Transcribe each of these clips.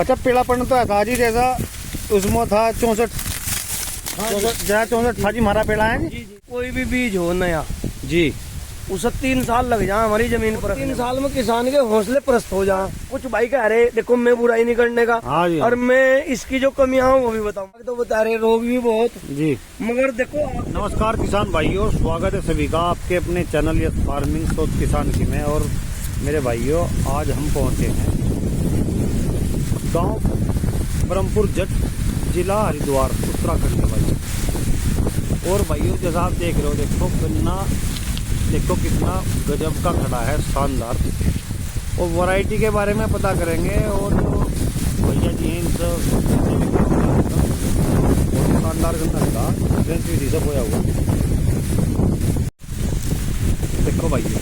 अच्छा पेड़ापन तो था जी, जैसा उसमें था 64 64 था जी हमारा पेड़ा है जी। कोई भी बीज हो नया जी उसे 3 साल लग जाए हमारी जमीन पर, 3 साल में किसान के हौसले प्रस्त हो जाए। कुछ भाई कह रहे देखो मैं बुराई नहीं करने का, हाँ जी, और मैं इसकी जो कमियां हूँ वो भी बताऊँ। तो बता रहे रोग भी बहुत जी। मगर देखो नमस्कार किसान भाइयों, स्वागत है सभी का आपके अपने चैनल या फार्मिंग सोच किसान की में। और मेरे भाइयों आज हम पहुंचे हैं गांव ब्रह्मपुर जट, जिला हरिद्वार, उत्तराखंड में भाई। और भाइयों जैसा आप देख रहे हो, देखो गन्ना देखो कितना गजब का खड़ा है, शानदार। और वैरायटी के बारे में पता करेंगे और भैया जी हैं शानदार गन्ना खड़ा विधि से बोया हुआ। देखो भाइयों,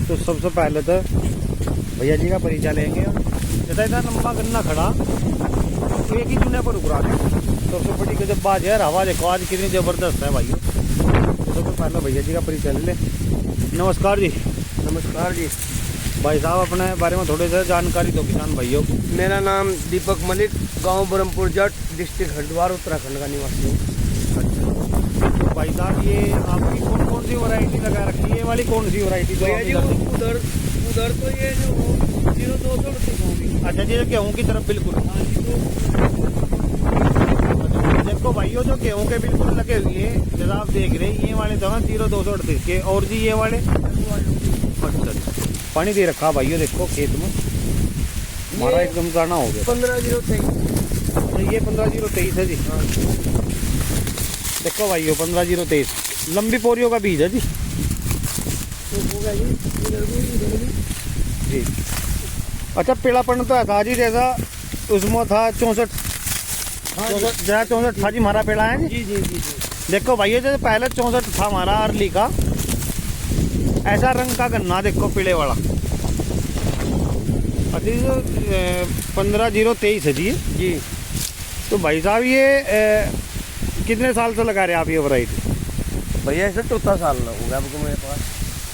तो सबसे पहले तो भैया जी का परिचय लेंगे। जैसा इतना लंबा गन्ना खड़ा तो एक ही चुने पर उकरा है। सबसे बड़ी गजब बात है, हवा देखो आज कितनी जबरदस्त है भाइयों। तो सबसे पहले भैया जी का परिचय ले। नमस्कार जी। नमस्कार जी। भाई साहब अपने बारे में थोड़ी सी जानकारी दो किसान भाइयों। मेरा नाम दीपक मलिक, गांव ब्रह्मपुर जट, डिस्ट्रिक्ट हरिद्वार, उत्तराखंड का निवासी हूँ। तो भाई साहब ये आपकी कौन कौन सी वैरायटी लगा रखी है? ये वाली कौन सी वैरायटी? उधर उधर तो ये जो 0238 होगी। अच्छा जी, गेहूँ की तरफ बिल्कुल। देखो भाइयों जो गेहूँ के बिल्कुल लगे हुए हैं, जैसा आप देख रहे हैं, ये वाले तो हैं 0238 के। और जी ये वाले अच्छा पानी दे रखा भाइयों, देखो खेत में हमारा एकदम गाना हो गया 15023। ये 15023 है जी। हाँ। देखो भाइयों 15023 लंबी पोरियों का बीज है जी। जी अच्छा पेड़ापन तो था जी, जैसा उसमें था 64 64 था जी हमारा पेड़ा है जी। जी जी जी। देखो भाइयों जैसे पहले 64 था हमारा अर्ली का, ऐसा रंग का गन्ना देखो पीले वाला। अच्छा 15023 है जी। जी तो भाई साहब ये कितने साल से लगा रहे हैं आप ये वैरायटी? भैया ऐसे 4 साल हो गया आपको मेरे पास।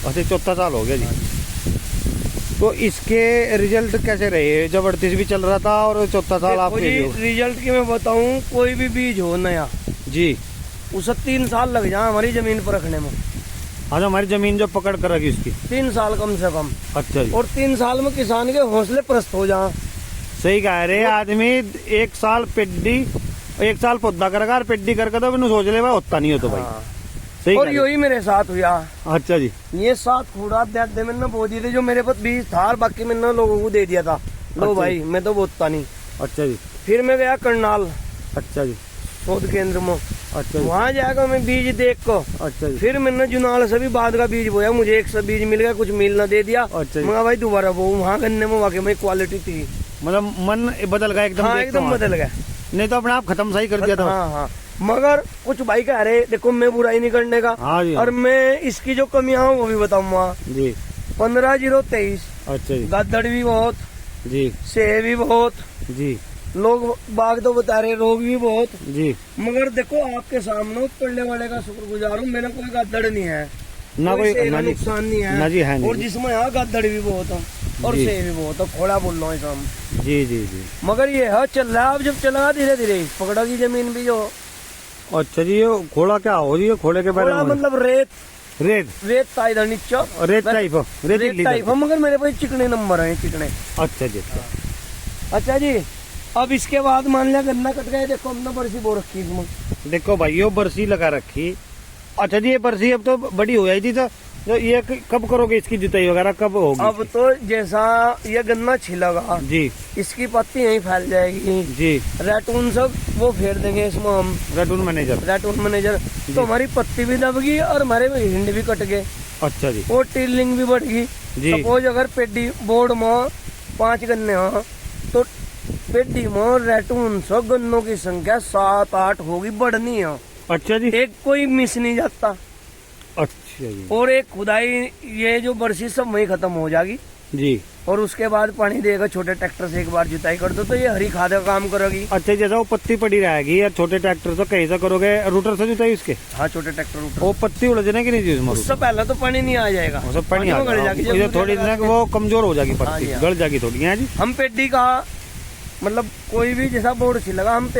अच्छा 4 साल हो गया जी। तो इसके रिजल्ट कैसे रहे? जबरदस्त भी चल रहा था और 4 साल आपके रिजल्ट की मैं बताऊं, कोई भी बीज हो नया जी उसे 3 साल लग जाए हमारी जमीन पर रखने में। हाँ, हमारी जमीन जो पकड़ कर रखी उसकी 3 साल कम से कम। अच्छा जी। और 3 साल में किसान के हौसले प्रस्त हो जाए। सही कह रहे आदमी 1 साल पेड्डी 1 साल पौधा करेगा और पेड्डी करके तो मैंने सोच ले भाई होता नहीं हो तो भाई। हाँ। सही और यही मेरे साथ हुआ। अच्छा जी। ये 7 खूड़ा दे मैंने बो दिए थे, जो मेरे पास बीज था और बाकी मैंने लोगों को दे दिया था। लो भाई मैं तो बोता नहीं। अच्छा जी। फिर मैं गया करनाल अच्छा जी। शोध केंद्र में। अच्छा जी। वहाँ जाकर मैं बीज देख को अच्छा जी। फिर मैंने जुनाल से भी बाद का बीज बोया। मुझे 100 बीज मिल गया, कुछ मिल ना दे दिया। अच्छा जी। मैं भाई दोबारा वो वहाँ गन्ने में वाकई में क्वालिटी थी। मतलब मन बदल गया एकदम। हाँ एकदम बदल गया, नहीं तो अपने आप खत्म सही कर दिया था। हाँ हाँ। मगर कुछ भाई कह रहे देखो मैं बुराई नहीं करने का, हाँ जी। और मैं इसकी जो कमियां हूँ वो भी बताऊंगा जी। 15023 अच्छा जी। गद्दड़ भी बहुत जी। सेह भी बहुत, जी। लोग बाग तो बता रहे रोग भी बहुत। जी। मगर देखो आपके सामने पड़ने वाले का शुक्रगुजार हूँ, मेरा कोई गद्दड़ नहीं है, ना कोई नुकसान नहीं है ना जी है नहीं। और जिसमें यहाँ गद्दड़ भी बहुत है और सेह भी बहुत है, खोड़ा बोल रहा हूँ इसमें। जी जी जी। मगर ये है चल रहा है, अब जब चला धीरे धीरे पकड़ा की जमीन भी जो। अच्छा जी, ये खोड़ा क्या हो रही है? खोड़े के बारे में मतलब रेत रेत था इधर नीचे, रेत टाइप रेत टाइप है, मगर मेरे पास चिकने नंबर है, चिकने। अच्छा जी। अच्छा अच्छा जी। अब इसके बाद मान लिया गन्ना कट गए, देखो हमने बरसी बो रखी इसमें। देखो भाइयों बरसी लगा रखी। अच्छा जी, ये बरसी अब तो बड़ी हो जाएगी तो ये कब करोगे इसकी जुताई वगैरह कब होगी? अब तो जैसा ये गन्ना छिलेगा जी, इसकी पत्ती यहीं फैल जाएगी जी। रैटून सब वो फेर देंगे इसमें हम, रैटून मैनेजर। तो हमारी पत्ती भी दब गई और हमारे हिंड भी कट गए। अच्छा जी। और टिलिंग भी बढ़ गई। सपोज अगर पेडी बोर्ड में 5 गन्ने हो तो पेडी में रैटून से गन्नों की संख्या 7-8 होगी, बढ़नी है। अच्छा जी। एक कोई मिस नहीं जाता। अच्छा जी। और एक खुदाई ये जो बरसी सब वही खत्म हो जाएगी। जी। और उसके बाद पानी देगा। छोटे ट्रैक्टर से एक बार जुताई कर दो तो ये हरी खाद का काम करेगी। अच्छा, जैसा वो पत्ती पड़ी रहेगी या छोटे ट्रैक्टर से कैसे करोगे, रूटर से जुताई उसके? हाँ, छोटे ट्रैक्टर रूटर। वो पत्ती उलझने की नहीं चीज में, उससे पहले तो पानी नहीं आ जाएगा, वो सब पानी आ गड़ जाएगी। जाएगा, थोड़ी दिन तक वो कमजोर हो जाएगी, हाँ पत्ती जी, हाँ। गड़ जाएगी थोड़ी। है जी। हम पेडी का मतलब कोई भी जैसा बोर्ड छिलेगा हम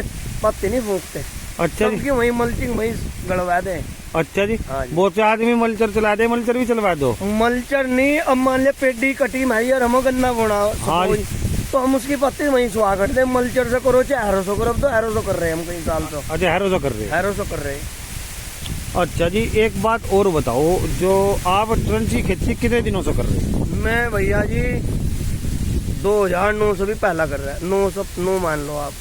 पत्ती नहीं फूकते। अच्छा जी। क्योंकि वही मल्चिंग वही गड़वा दे। अच्छा जी। हाँ जी। बहुत से आदमी मल्चर चला दे, मल्चर भी चलवा दो। मल्चर नहीं, अब मान लिया पेडी कटी मारी और हम गन्ना बोना हाँ जी। तो हम उसकी पत्ती वहीं सुहा कर दे। मल्चर से करो चाहे हैरो से करो, अब तो हैरो से कर रहे हैं हम कई साल तो। अच्छा, हैरो से कर रहे हैं। हैरो से कर रहे हैं। अच्छा जी, एक बात और बताओ, जो आप ट्रंच की खेती कितने दिनों से कर रहे हैं? मैं भैया जी 2009 से भी पहला कर रहा है, 9 मान लो आप।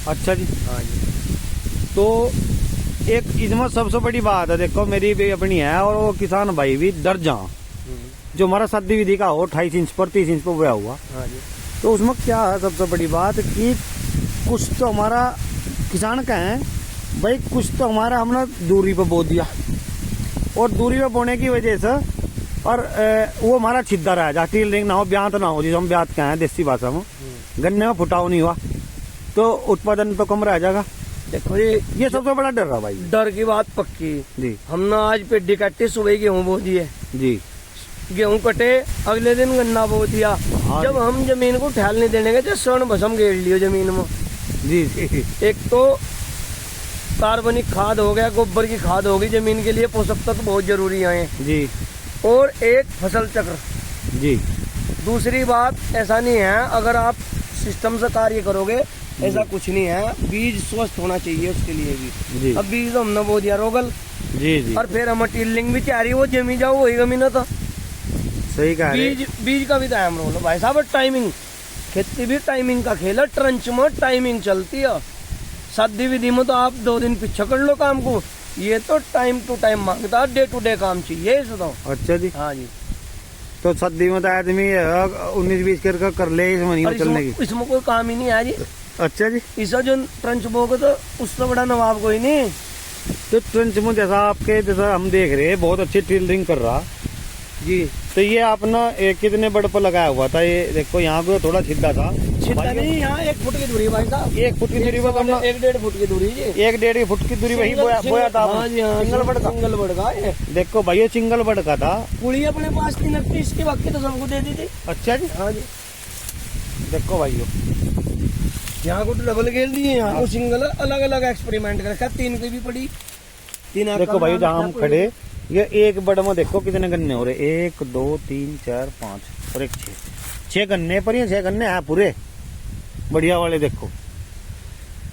अच्छा जी। हाँ जी। तो एक इसमें सबसे बड़ी बात है, देखो मेरी भी अपनी है और वो किसान भाई भी दर्जा जो हमारा शादी विधि का हो 28 इंच पर 30 इंच पर बोया हुआ। हाँ जी। तो उसमें क्या है सबसे बड़ी बात कि कुछ तो हमारा किसान का है भाई, कुछ तो हमारा हमने दूरी पर बो दिया और दूरी पर बोने की वजह से और वो हमारा छिद्दा रह जा, टील रिंग ना हो, ब्यात ना हो, जिसे हम ब्यात कहें देसी भाषा में, गन्ने में फुटाव नहीं हुआ तो उत्पादन तो कम रह जाएगा। देखो ये सबसे बड़ा डर है भाई। डर की बात पक्की जी। हमने आज पेडी काटी, सुबह गेहूं बो दिए जी। गेहूं कटे अगले दिन गन्ना बो दिया। हाँ जब हम जमीन को ठहल नहीं देने गए तो स्वर्ण भस्म घेर लियो जमीन में जी। जी। एक तो कार्बनिक खाद हो गया, गोबर की खाद होगी, जमीन के लिए पोषक तत्व बहुत जरूरी है जी। और एक फसल चक्र जी। दूसरी बात ऐसा नहीं है, अगर आप सिस्टम से कार्य करोगे ऐसा कुछ नहीं है। बीज स्वस्थ होना चाहिए उसके लिए भी जी। अब बीज तो हमने बो दिया रोगल जी। जी। और फिर हम टीलिंग भी चाह रही है, वो जमी जाओ वही गमी ना था। सही कहा। बीज का भी टाइम रोल भाई साहब, टाइमिंग खेती भी टाइमिंग का खेल है। ट्रंच में टाइमिंग चलती है, शादी विधि में तो आप 2 दिन पीछे कर लो काम को, ये तो टाइम टू टाइम मांगता है, डे टू डे काम चाहिए इसे तो। अच्छा जी। हाँ जी। तो शादी में तो आदमी 19-20 कर ले इस महीने चलने की, इसमें कोई काम ही नहीं है जी। अच्छा जी। इसा जो ट्रंच बोगे तो उससे बड़ा नवाब कोई नहीं। तो ट्रंच में जैसा आपके जैसा हम देख रहे हैं बहुत अच्छी टीलरिंग कर रहा जी। तो ये आपने कितने बड़ पर लगाया हुआ था? ये देखो यहाँ पे थोड़ा छिद्दा था, छिद्दा नहीं, यहाँ 1 फुट की दूरी भाई साहब, 1 फुट की दूरी पर 1-1.5 फुट की दूरी जी, 1-1.5 फुट की दूरी वही बोया था। हाँ जी, हाँ, सिंगल बड़ का। सिंगल बड़ का ये देखो भाई, सिंगल बड़ का था। पुड़ी अपने पास 3 की बाकी तो सबको दे दी थी। अच्छा जी। हाँ जी। देखो भाइयों, यहाँ को डबल गेल दिए, यहाँ को सिंगल, अलग अलग एक्सपेरिमेंट कर रखा, 3 की भी पड़ी, 3। देखो भाई जहाँ हम खड़े, ये एक बड़ में देखो कितने गन्ने हो रहे, 1 2 3 4 5 और 1 6 गन्ने पर, ये 6 गन्ने हैं पूरे बढ़िया वाले। देखो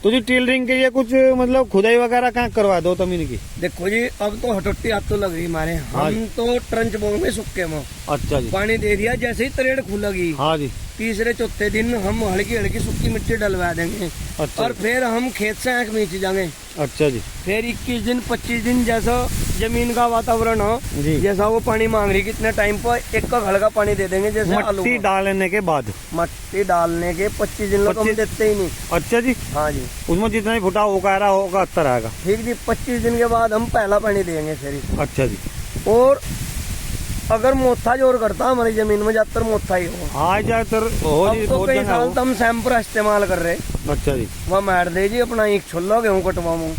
तो जी टीलरिंग के लिए कुछ मतलब खुदाई वगैरह कहाँ करवा दो जमीन की? देखो जी अब तो हटोटी आप तो लग रही हमारे, हम तो ट्रंच बोंगे सुक्के में। अच्छा जी। पानी दे दिया, जैसे ही तरेड़ खुलेगी, हाँ जी, तीसरे चौथे दिन हम हल्की हल्की सूखी मिट्टी डलवा देंगे। अच्छा। और फिर हम खेत से आँख मीच जाएंगे। अच्छा जी। फिर 21 दिन 25 दिन जैसा जमीन का वातावरण हो, जैसा वो पानी मांग रही, कितने टाइम पर एक का घड़ का पानी दे देंगे। जैसे मट्टी डालने के बाद, मट्टी डालने के 25 दिन तो हम देते ही नहीं। अच्छा जी। हाँ जी। उसमें जितना ही फुटा होगा होगा अच्छा रहेगा। ठीक जी। 25 दिन के बाद हम पहला पानी देंगे फिर। अच्छा जी। और अगर मोथा जोर करता हमारी जमीन में, ज्यादातर मोथा ही हो। हाँ ज्यादातर हो जी। तो कई साल तो हम सैंपरा इस्तेमाल कर रहे। अच्छा जी। वह मार दे जी अपना एक छोला गेहूँ कटवाऊँ।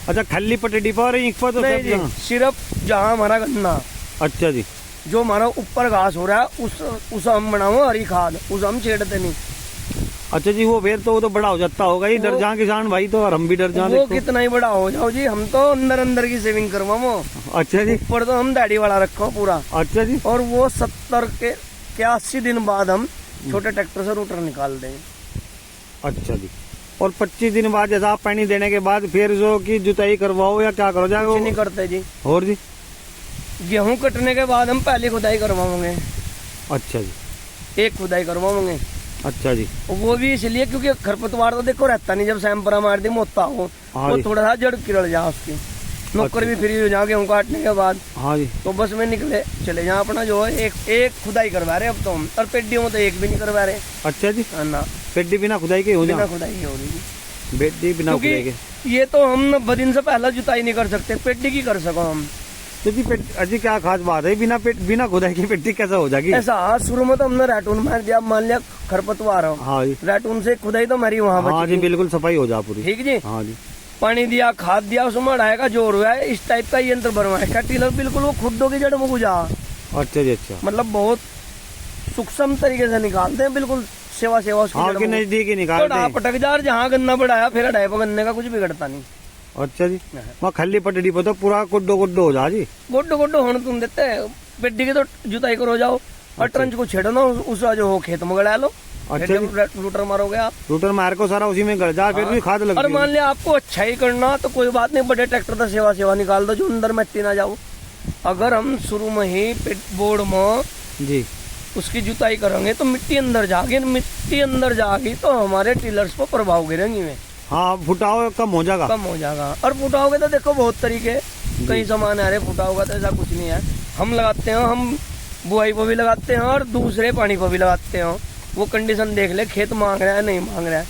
अच्छा, खाली पटेडी पर तो सिर्फ जहाँ हमारा गन्ना। अच्छा जी। जो हमारा ऊपर घास हो रहा है उस हम बनाओ हरी खाद, उस हम छेड़ते नहीं। अच्छा जी। वो फिर तो वो तो बड़ा हो जाता होगा ही, डर जा किसान भाई तो, और हम भी डर जा। वो कितना ही बड़ा हो जाओ जी, हम तो अंदर अंदर की सेविंग करवाओ। अच्छा जी। ऊपर तो हम दाढ़ी वाला रखो पूरा। अच्छा जी। और वो 70 के 80 दिन बाद हम छोटे ट्रैक्टर से रूटर निकाल देंगे। अच्छा जी। और 25 दिन बाद जैसा आप पानी देने के बाद फिर जो की जुताई करवाओ या क्या करो जाएगा? नहीं करते जी। और जी गेहूं कटने के बाद हम पहली खुदाई करवाओगे। अच्छा जी। एक खुदाई करवाओगे। अच्छा जी। वो भी इसलिए क्योंकि खरपतवार तो देखो रहता नहीं, जब सैंपरा मार दी मोता हो वो थोड़ा सा जड़ किरड़ जा उसकी। नौकर भी फ्री हो जा गेहूं काटने के बाद। हाँ जी। तो बस में निकले चले जा अपना जो है एक खुदाई करवा रहे अब तो हम, और पेडियों में तो एक भी नहीं करवा रहे। अच्छा जी। ना पेडी बिना खुदाई के हो जाए, बिना खुदाई के होगी पेडी बिना खुदाई के। ये तो हम 90 दिन से पहला जुताई नहीं कर सकते, पेडी की कर सको हम। तो जी अजी क्या खास बात है, बिना खुदाई की पेटी कैसे हो जाएगी? ऐसा शुरू में तो हमने रैटून मार दिया, मान लिया खरपतवार हो, हाँ जी, रैटून से खुदाई तो हमारी वहाँ हाँ बची जी, थी। बिल्कुल सफाई हो जा पूरी। ठीक जी, हाँ जी, पानी दिया, खाद दिया, उसमें अढ़ाएगा जोर हुआ है, इस टाइप का यंत्र बनवाया इसका। टिलर बिल्कुल वो खुड्डों की जड़ में घुसा, अच्छा जी, अच्छा, मतलब बहुत सूक्ष्म तरीके से निकालते हैं, बिल्कुल सेवा उसकी हाँ जड़ के में। नजदीक ही तो निकालते हैं। पटक जार जहाँ गन्ना बढ़ाया, फिर अढ़ाई पर गन्ने का कुछ बिगड़ता नहीं। अच्छा जी, वहाँ खली पटड़ी पर तो पूरा गुड्डो हो जा जी। गोड्डो होने तुम देते हैं, पेटी की तो जुताई करो जाओ और ट्रंच को छेड़ो ना, उसका जो हो खेत में गड़ा लो। अच्छा फिर जब रूटर मारोगे आप, रूटर मार को सारा उसी में गड़ जा, फिर भी खाद और लगती मान है। लिया आपको अच्छा ही करना तो कोई बात नहीं, बड़े ट्रैक्टर का सेवा निकाल दो जो अंदर मिट्टी ना जाओ। अगर हम शुरू में ही पेट बोर्ड में जी, उसकी जुताई करेंगे तो मिट्टी अंदर जाएगी तो हमारे टिलर्स पर प्रभाव गिरेंगे में, हाँ, फुटाव कम हो जाएगा। कम हो जाएगा। और फुटाओगे तो देखो बहुत तरीके, कई सामान है, फुटाओगा तो ऐसा कुछ नहीं है। हम लगाते हैं, हम बुआई को भी लगाते हैं और दूसरे पानी को भी लगाते हैं। वो कंडीशन देख ले, खेत मांग रहा है नहीं मांग रहा है।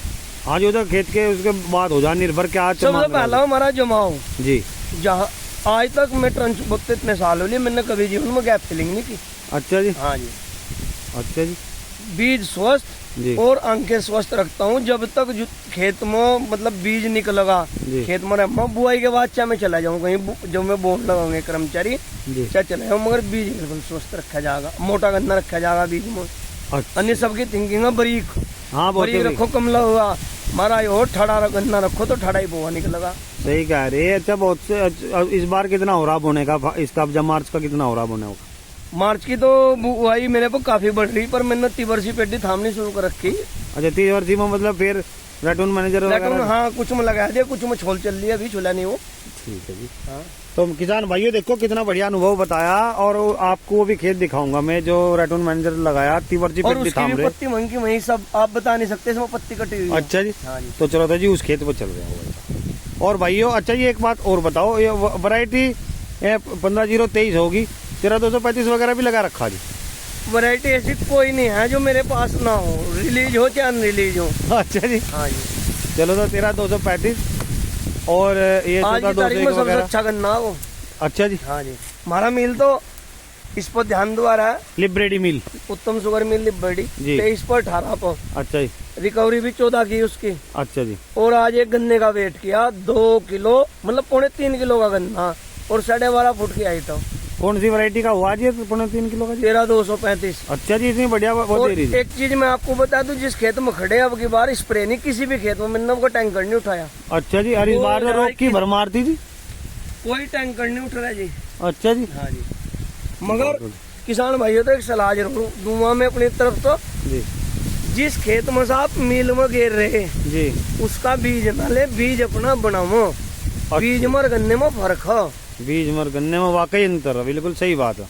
हाँ, जो तो खेत के उसके बाद हो जा निर्भर क्या। सबसे पहला हमारा जमाओ जी, जहाँ आज तक मैं ट्रंच बोते इतने साल हो लिए, मैंने कभी जीवन में गैप फिलिंग नहीं की। अच्छा जी, हाँ जी, अच्छा जी, बीज स्वस्थ जी, और अंके स्वस्थ रखता हूँ जब तक खेत में मतलब बीज निकलेगा जी, खेत में रहूँ। बुआई के बाद चाहे मैं चला जाऊँ कहीं, जब मैं बोर्ड लगाऊंगे कर्मचारी जी, चाहे चले जाऊँ, मगर बीज बिल्कुल स्वस्थ रखा जाएगा, मोटा गन्ना रखा जाएगा बीज में। अच्छा, अन्य सबकी थिंकिंग है बरीक, हाँ, बहुत बरीक रखो कमला हुआ हमारा हो, ठड़ा गन्ना रखो तो ठड़ा ही बोआ निकलेगा। सही कह रहे। अच्छा, बहुत से इस बार कितना हो रहा बोने का, इसका जब मार्च का कितना हो रहा बोने का? मार्च की तो बुआई मेरे को काफी बढ़ रही, पर मैंने 30 वर्षी पेटी थामनी शुरू कर रखी। अच्छा, 30 वर्षी में मतलब फिर रैटून मैनेजर वगैरह? हाँ, कुछ में लगा दिया, कुछ में छोल चल रही है, अभी छुला नहीं वो। ठीक है जी। हाँ, तो किसान भाइयों देखो कितना बढ़िया अनुभव बताया, और आपको वो भी खेत दिखाऊंगा मैं जो रैटून मैनेजर लगाया, 30 वर्षी और पेटी उसकी थाम भी रहे। पत्ती मंगी वही सब आप बता नहीं सकते, इसमें पत्ती कटी हुई है। अच्छा जी, हाँ जी, तो चलो तो जी उस खेत पर चल रहे हैं। और भाइयों अच्छा ये एक बात और बताओ, ये वैरायटी 15-0-23 होगी, 13-235 वगैरह भी लगा रखा जी? वैरायटी ऐसी कोई नहीं है जो मेरे पास ना हो, रिलीज हो चाहे अनरिलीज हो। अच्छा जी, हाँ जी, चलो तो 13-235 और ये आज की तारीख में 14-201 सबसे वगैरह। अच्छा गन्ना वो। अच्छा जी, हाँ जी, हमारा मिल तो इस पर ध्यान दो रहा है, लिबरेडी मिल। उत्तम शुगर मिल लिबर्टी जी। 23 पर 18 पर, अच्छा जी, रिकवरी भी 14 की उसकी। अच्छा जी, और आज एक गन्ने का वेट किया 2 किलो, मतलब 3.5 किलो का गन्ना और 12.5 फुट की आइटम। कौन सी वैरायटी का हुआ जी? 3.5 किलो का जी? 13-235। अच्छा जी, इतनी बढ़िया बहुत और दे रही जी। एक चीज मैं आपको बता दूं, जिस खेत में खड़े अब की बार स्प्रे नहीं, किसी भी खेत में मैंने को टैंकर नहीं उठाया, अच्छा जी, और इस बार तो रोग की भरमार थी जी? कोई टैंकर नहीं उठ रहा जी। अच्छा जी, हाँ जी, मगर किसान भाइयों तो एक सलाह जरूर दूंगा मैं अपनी तरफ तो, जी, जिस खेत में से आप मिल में गिर रहे जी, उसका बीज ना ले, बीज अपना बनाओ। बीज में और गन्ने में फर्क है। बीज मर गन्ने में वाकई अंतर है, बिल्कुल सही बात है।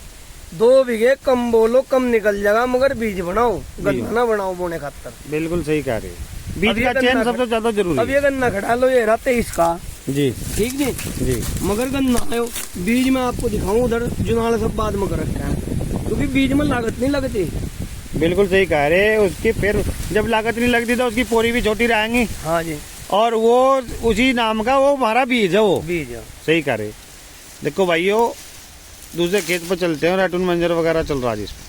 2 बीघे कम बोलो, कम निकल जाएगा, मगर बीज बनाओ, गन्ना ना बनाओ बोने खातर। बिल्कुल सही कह रहे हैं, बीज अब ये का चयन गन्ना सबसे ज्यादा जरूरी अब है। ये गन्ना खड़ा लो, ये रहा 23 का, जी, ठीक जी, जी, मगर गन्ना है बीज में आपको दिखाऊं, उधर जुनाल सब बाद में कर रखा है, क्योंकि बीज में लागत नहीं लगती। बिल्कुल सही कह रहे हैं। उसकी फिर जब लागत नहीं लगती तो उसकी पोरी भी छोटी रहेंगी, हाँ जी, और वो उसी नाम का वो हमारा बीज है वो। बीज सही कह रहे। देखो भाइयों, दूसरे खेत पर चलते हैं, रैटून मंजर वगैरह चल रहा है जिसमें।